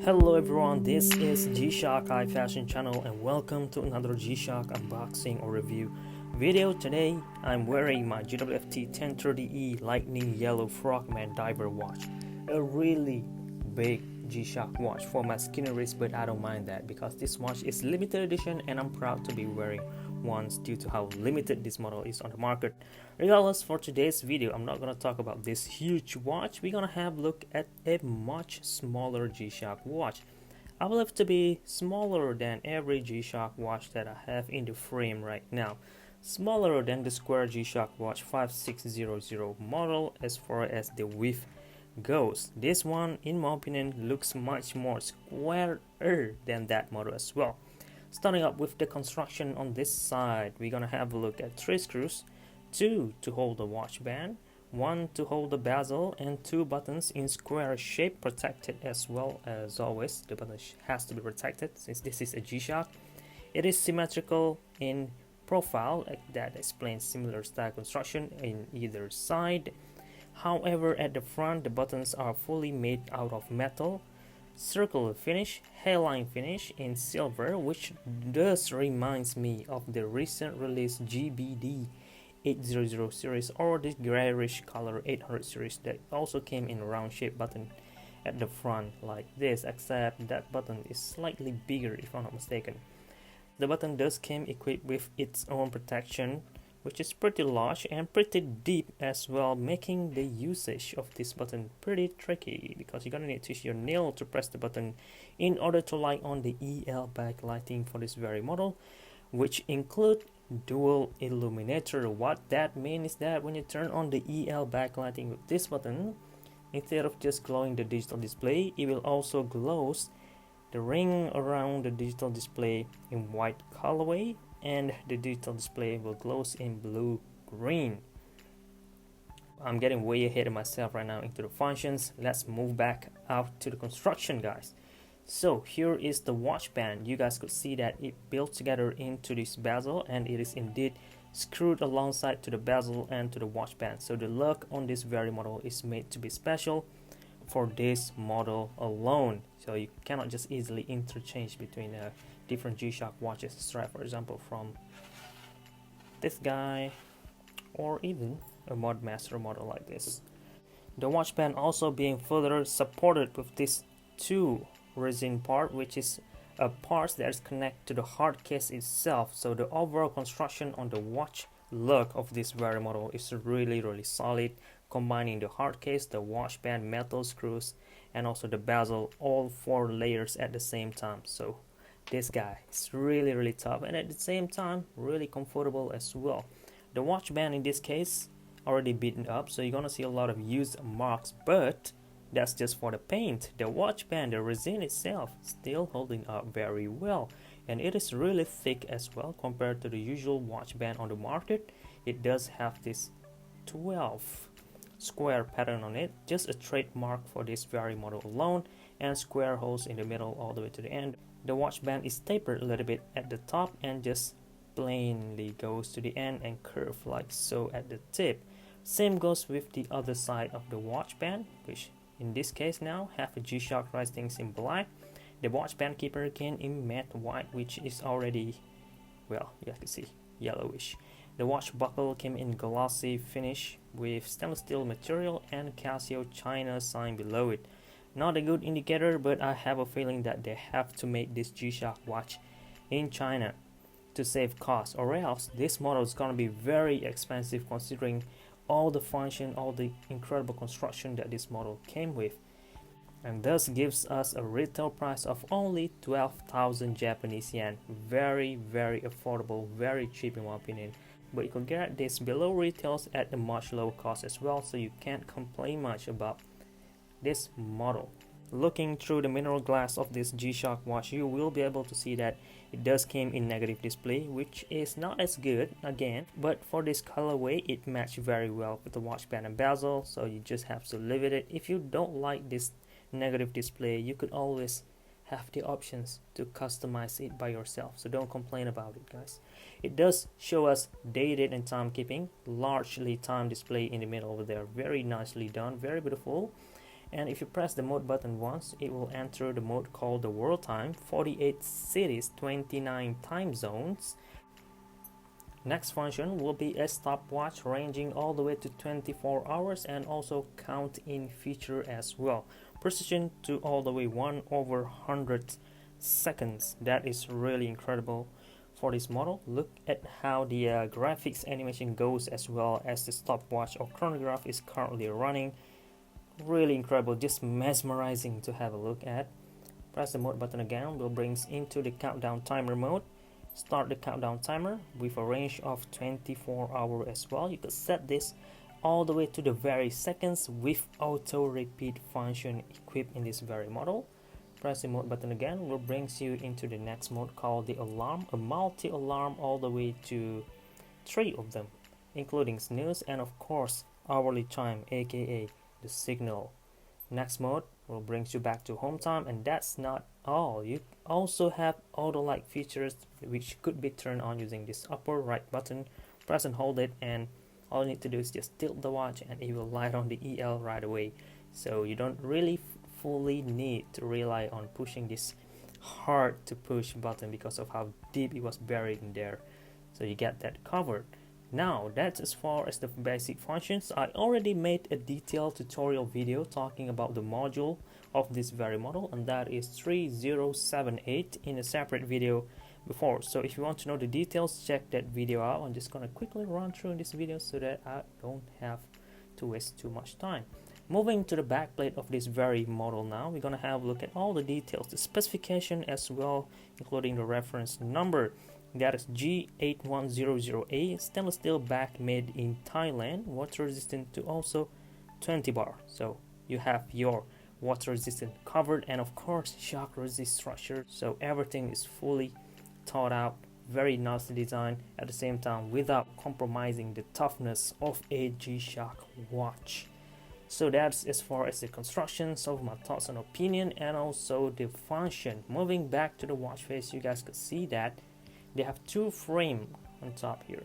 Hello everyone, this is G-Shock High Fashion Channel and welcome to another G-Shock unboxing or review video. Today I'm wearing my GWFT 1030E Lightning Yellow Frogman Diver watch. A really big G-Shock watch for my skinny wrist, but I don't mind that because this watch is limited edition and I'm proud to be wearing one due to how limited this model is on the market. Regardless, for today's video I'm not going to talk about this huge watch. We're going to have a look at a much smaller G-Shock watch. I believe to be smaller than every G-Shock watch that I have in the frame right now. Smaller than the square G-Shock watch 5600 model as far as the width goes. This one, in my opinion, looks much more squarer than that model as well. Starting up with the construction on this side, we're gonna have a look at 3 screws, 2 to hold the watch band, 1 to hold the bezel, and 2 buttons in square shape, protected as well. As always, the button has to be protected since this is a G-Shock. It is symmetrical in profile, that explains similar style construction in either side. However, at the front, the buttons are fully made out of metal, circular finish, hairline finish in silver, which does reminds me of the recent release GBD 800 series or the grayish color 800 series that also came in round shape button at the front like this, except that button is slightly bigger if I'm not mistaken. The button does came equipped with its own protection, which is pretty large and pretty deep as well, making the usage of this button pretty tricky because you're gonna need to use your nail to press the button in order to light on the EL backlighting for this very model, which include dual illuminator. What that means is that when you turn on the EL backlighting with this button, instead of just glowing the digital display, it will also glows the ring around the digital display in white colorway, and the digital display will glows in blue green. I'm getting way ahead of myself right now into the functions. Let's move back out to the construction, guys. So here is the watch band. You guys could see that it built together into this bezel, and it is indeed screwed alongside to the bezel and to the watch band. So the look on this very model is made to be special for this model alone, so you cannot just easily interchange between different G-Shock watches strap, for example, from this guy or even a Modmaster model like this. The watch band also being further supported with this 2 resin part, which is a part that is connected to the hard case itself. So the overall construction on the watch look of this very model is really solid, combining the hard case, the watch band, metal screws, and also the bezel, all 4 layers at the same time. So this guy is really tough and at the same time really comfortable as well. The watch band in this case already beaten up, so you're gonna see a lot of used marks, but that's just for the paint. The watch band, the resin itself, still holding up very well, and it is really thick as well compared to the usual watch band on the market. It does have this 12 square pattern on it, just a trademark for this very model alone, and square holes in the middle all the way to the end. The watch band is tapered a little bit at the top and just plainly goes to the end and curve like so at the tip. Same goes with the other side of the watch band, which in this case now have a G-Shock writings in black. The watch band keeper came in matte white, which is already, well, you have to see, yellowish. The watch buckle came in glossy finish with stainless steel material and Casio China sign below it. Not a good indicator, but I have a feeling that they have to make this G-Shock watch in China to save cost, or else this model is gonna be very expensive considering all the function, all the incredible construction that this model came with, and thus gives us a retail price of only 12,000 Japanese yen. Very affordable, very cheap in my opinion. But you can get this below retails at a much lower cost as well, so you can't complain much about this model. Looking through the mineral glass of this G-Shock watch, you will be able to see that it does came in negative display, which is not as good again, but for this colorway it matched very well with the watch band and bezel, so you just have to live with it. If you don't like this negative display, you could always have the options to customize it by yourself, so don't complain about it, guys. It does show us date and timekeeping, largely time display in the middle over there, very nicely done, very beautiful. And if you press the mode button once, it will enter the mode called the world time, 48 cities, 29 time zones. Next function will be a stopwatch ranging all the way to 24 hours and also count in feature as well. Precision to all the way 1/100 seconds. That is really incredible for this model. Look at how the graphics animation goes as well as the stopwatch or chronograph is currently running. Really incredible, just mesmerizing to have a look at. Press the mode button again, will brings into the countdown timer mode. Start the countdown timer with a range of 24 hours as well. You could set this all the way to the very seconds with auto repeat function equipped in this very model. Press the mode button again, will brings you into the next mode called the alarm, a multi-alarm all the way to 3 of them, including snooze and of course hourly chime, aka the signal. Next mode will brings you back to home time, and that's not all. You also have auto light features which could be turned on using this upper right button. Press and hold it, and all you need to do is just tilt the watch and it will light on the EL right away. So you don't really fully need to rely on pushing this hard to push button because of how deep it was buried in there. So you get that covered. Now that's as far as the basic functions. I already made a detailed tutorial video talking about the module of this very model, and that is 3078 in a separate video before. So if you want to know the details, check that video out. I'm just gonna quickly run through this video so that I don't have to waste too much time. Moving to the backplate of this very model now, we're gonna have a look at all the details, the specification as well, including the reference number. That is G8100A, stainless steel back made in Thailand, water resistant to also 20 bar. So you have your water resistant covered, and of course shock resist structure. So everything is fully thought out, very nicely designed at the same time without compromising the toughness of a G-Shock watch. So that's as far as the construction, some of my thoughts and opinion, and also the function. Moving back to the watch face, you guys could see that they have 2 frames on top here.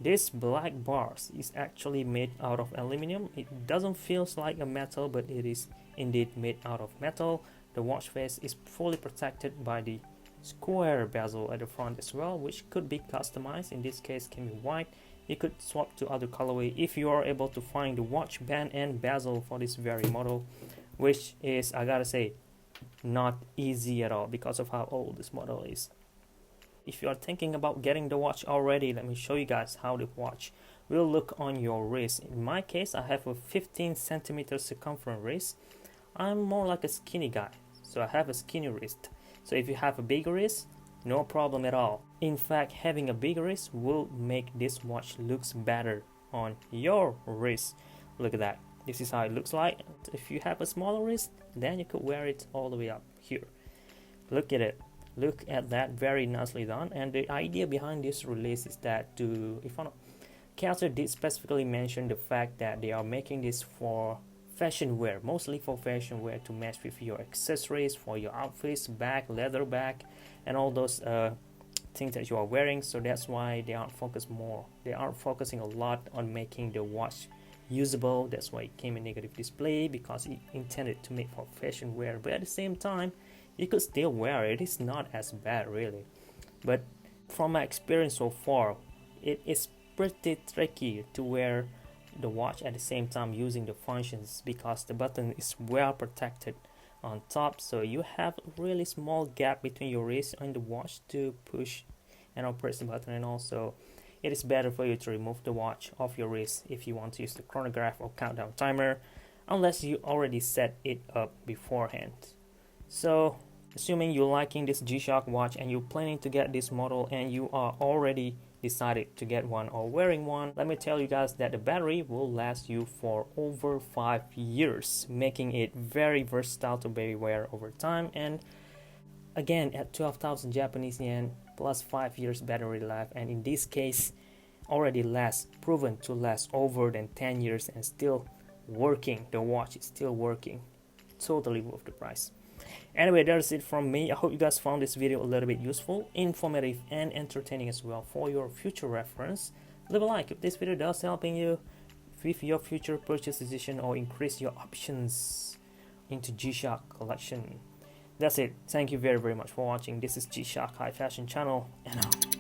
This black bars is actually made out of aluminum. It doesn't feel like a metal, but it is indeed made out of metal. The watch face is fully protected by the square bezel at the front as well, which could be customized. In this case can be white. You could swap to other colorway if you are able to find the watch band and bezel for this very model, which is, I gotta say, not easy at all because of how old this model is. If you are thinking about getting the watch already, let me show you guys how the watch will look on your wrist. In my case, I have a 15 centimeter circumference wrist. I'm more like a skinny guy, so I have a skinny wrist. So if you have a bigger wrist, no problem at all. In fact, having a bigger wrist will make this watch looks better on your wrist. Look at that. This is how it looks like. If you have a smaller wrist, then you could wear it all the way up here. Look at it. Look at that, very nicely done. And the idea behind this release is that Cartier did specifically mention the fact that they are making this for fashion wear, mostly for fashion wear, to match with your accessories, for your outfits, bag, leather bag, and all those things that you are wearing. So that's why they aren't focusing a lot on making the watch usable. That's why it came in negative display, because it intended to make for fashion wear, but at the same time you could still wear it. It's not as bad really, but from my experience so far, it is pretty tricky to wear the watch at the same time using the functions, because the button is well protected on top, so you have a really small gap between your wrist and the watch to push and press the button. And also it is better for you to remove the watch off your wrist if you want to use the chronograph or countdown timer, unless you already set it up beforehand. So assuming you're liking this G-Shock watch and you're planning to get this model and you are already decided to get one or wearing one, let me tell you guys that the battery will last you for over 5 years, making it very versatile to be wear over time. And again, at 12,000 Japanese yen plus 5 years battery life, and in this case already proven to last over than 10 years and still working. The watch is still working, totally worth the price. Anyway, that's it from me. I hope you guys found this video a little bit useful, informative, and entertaining as well for your future reference. Leave a like if this video does helping you. with your future purchase decision or increase your options into G-Shock collection. That's it. Thank you very much for watching. This is G-Shock High Fashion Channel, and out.